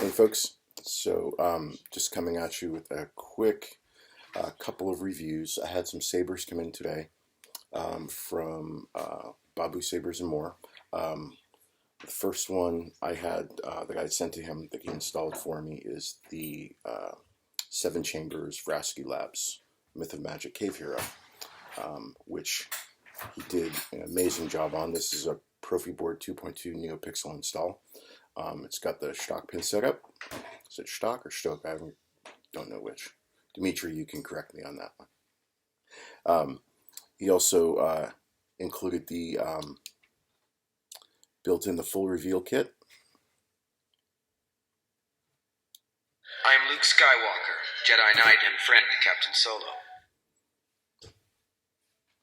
Hey folks, so just coming at you with a quick couple of reviews. I had some sabers come in today from BabuSabers More. The first one I had that I sent to him that he installed for me is the 7 Chambers Vrasky Labs Myth of Magic Cave Hero, which he did an amazing job on. This is a Proffie board 2.2 Neopixel install. It's got the stock pin setup. Is it stock or stoke? I don't know which. Dimitri, you can correct me on that one. He also included the built in the full reveal kit. I'm Luke Skywalker, Jedi Knight and friend to Captain Solo.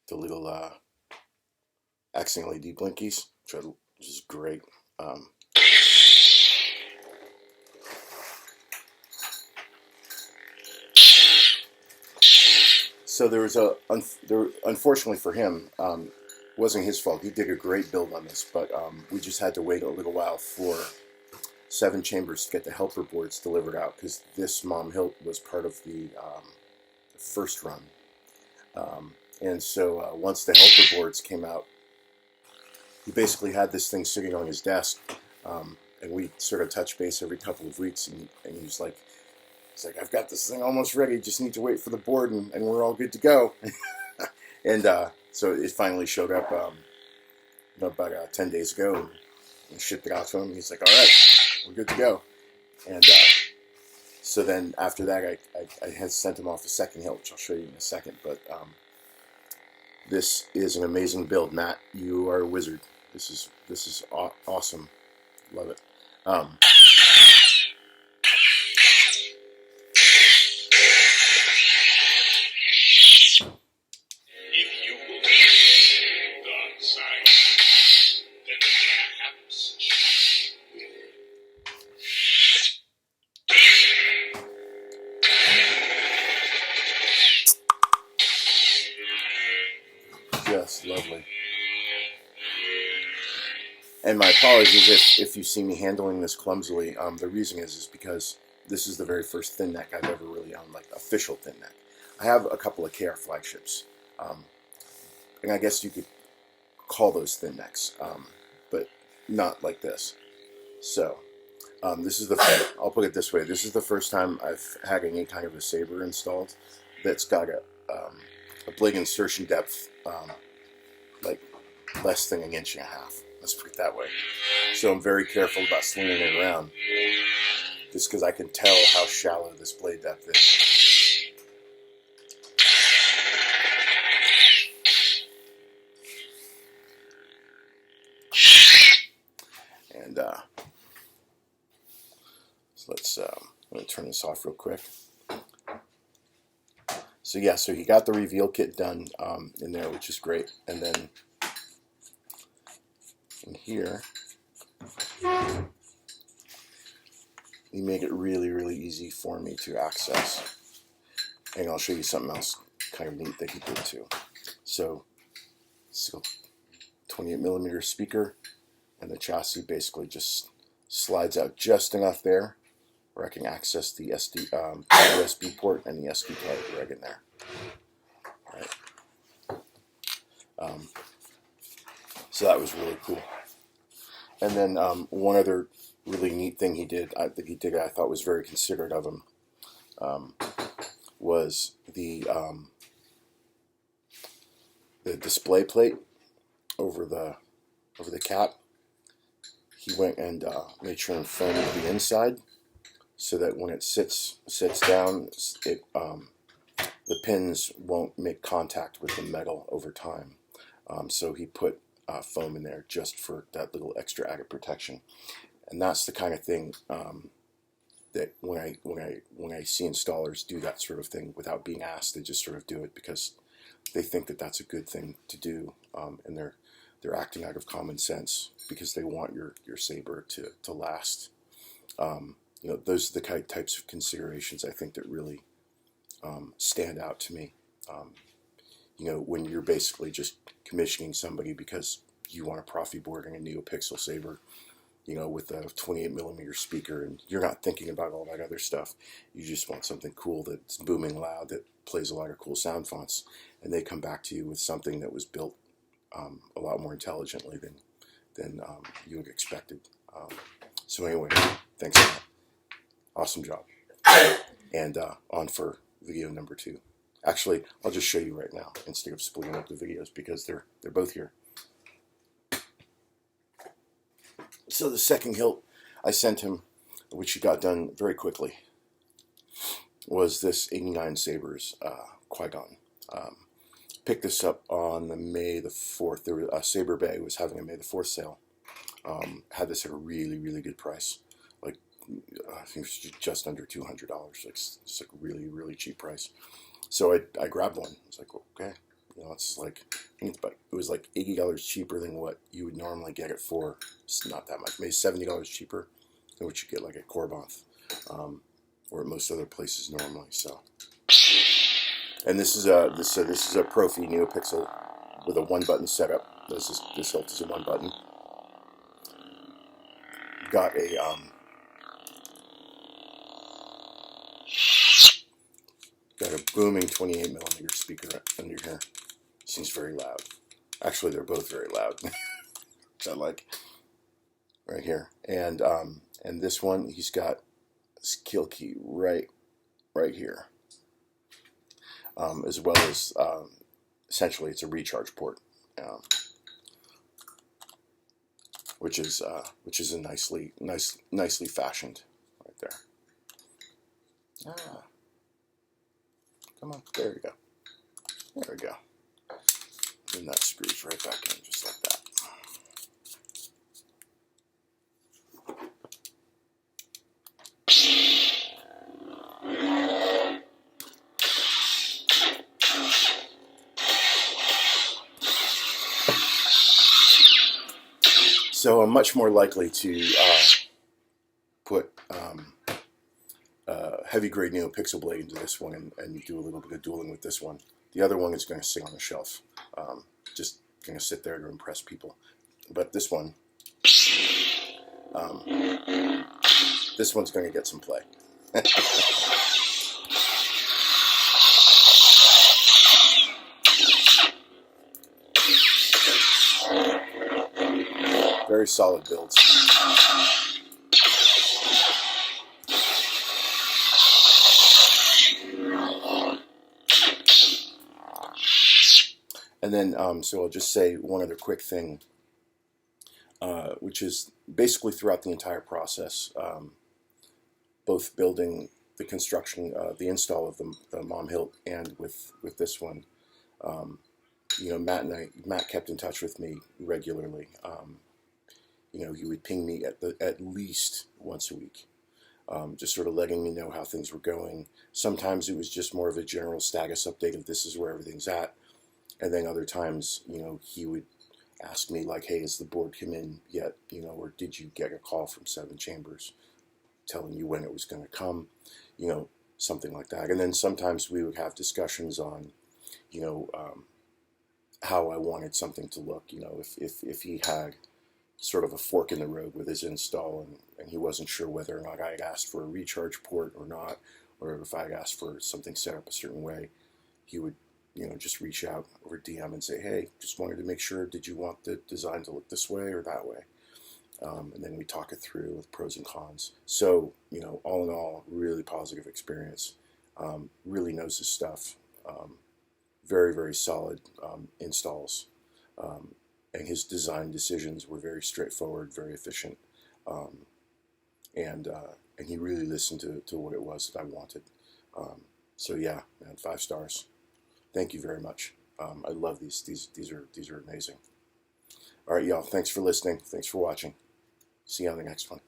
The little accent LED blinkies, which is great. So there was unfortunately for him, wasn't his fault. He did a great build on this, but we just had to wait a little while for 7 Chambers to get the helper boards delivered out, because this MoM hilt was part of the first run. And so once the helper boards came out, he basically had this thing sitting on his desk, and we sort of touch base every couple of weeks, and he was like, I've got this thing almost ready, just need to wait for the board, and we're all good to go. And so it finally showed up about 10 days ago, and shipped it out to him. He's like, all right, we're good to go. And so then after that, I had sent him off a second hilt, which I'll show you in a second. But this is an amazing build. Matt, you are a wizard. This is awesome. Love it. Just lovely. And my apologies if you see me handling this clumsily. The reason is because this is the very first thin neck I've ever really owned, like official thin neck. I have a couple of KR flagships, and I guess you could call those thin necks, but not like this. So this is I'll put it this way, this is the first time I've had any kind of a saber installed that's got a blade insertion depth like less than 1.5 inches. Let's put it that way. So I'm very careful about swinging it around, just because I can tell how shallow this blade depth is. And so let's I'm going to turn this off real quick. So yeah, so he got the reveal kit done in there, which is great. And then in here, he made it really, really easy for me to access. And I'll show you something else kind of neat that he did too. So, 28mm speaker, and the chassis basically just slides out just enough there where I can access the USB port and the SD card right in there. All right. So that was really cool. And then one other really neat thing he did, I thought was very considerate of him, was the display plate over the cap. He went and made sure and foamed the inside, so that when it sits down, the pins won't make contact with the metal over time. So he put foam in there just for that little extra added protection, and that's the kind of thing that when I see installers do that sort of thing without being asked, they just sort of do it because they think that that's a good thing to do, and they're acting out of common sense because they want your saber to last. You know, those are the types of considerations I think that really stand out to me. You know, when you're basically just commissioning somebody because you want a Proffie board and a Neopixel saber, with a 28mm speaker, and you're not thinking about all that other stuff. You just want something cool that's booming loud, that plays a lot of cool sound fonts, and they come back to you with something that was built a lot more intelligently than you had expected. So anyway, thanks a lot. Awesome job. And on for video number 2. Actually, I'll just show you right now instead of splitting up the videos, because they're both here. So the second hilt I sent him, which he got done very quickly, was this 89 Sabers Qui-Gon. Picked this up on the May the 4th. There was, Saber Bay was having a May the 4th sale. Had this at a really, really good price. Like, I think it was just under $200. Like, it's like a really, really cheap price. So I grabbed one. I was like, okay. It's like, it was like $80 cheaper than what you would normally get it for. It's not that much. Maybe $70 cheaper than what you get like at Corbanth, or at most other places normally. So, and this is a Proffie Neopixel with a 1-button setup. This hilt is a 1-button. Got a booming 28mm speaker under here. Seems very loud. Actually, they're both very loud, which I like. Right here, and this one, he's got this kill key right here, as well as essentially it's a recharge port, which is a nicely fashioned right there. Come on, there we go. There we go. And that screws right back in, just like that. So I'm much more likely to put heavy grade Neopixel blade into this one and do a little bit of dueling with this one. The other one is going to sit on the shelf, just going to sit there to impress people. But this one, this one's going to get some play. Very solid builds. And then, so I'll just say one other quick thing, which is basically throughout the entire process, both building the construction, the install of the MoM hilt, and with this one, Matt kept in touch with me regularly. He would ping me at least once a week, just sort of letting me know how things were going. Sometimes it was just more of a general status update of this is where everything's at. And then other times, he would ask me like, hey, has the board come in yet? Or did you get a call from 7 Chambers telling you when it was going to come? Something like that. And then sometimes we would have discussions on, how I wanted something to look. If he had sort of a fork in the road with his install, and he wasn't sure whether or not I had asked for a recharge port or not, or if I had asked for something set up a certain way, he would just reach out over DM and say, hey, just wanted to make sure, did you want the design to look this way or that way? And then we talk it through with pros and cons. So, all in all, really positive experience. Really knows his stuff. Very, very solid installs. And his design decisions were very straightforward, very efficient. And he really listened to what it was that I wanted. So yeah, man, 5 stars. Thank you very much. I love these. These are amazing. All right, y'all. Thanks for listening. Thanks for watching. See you on the next one.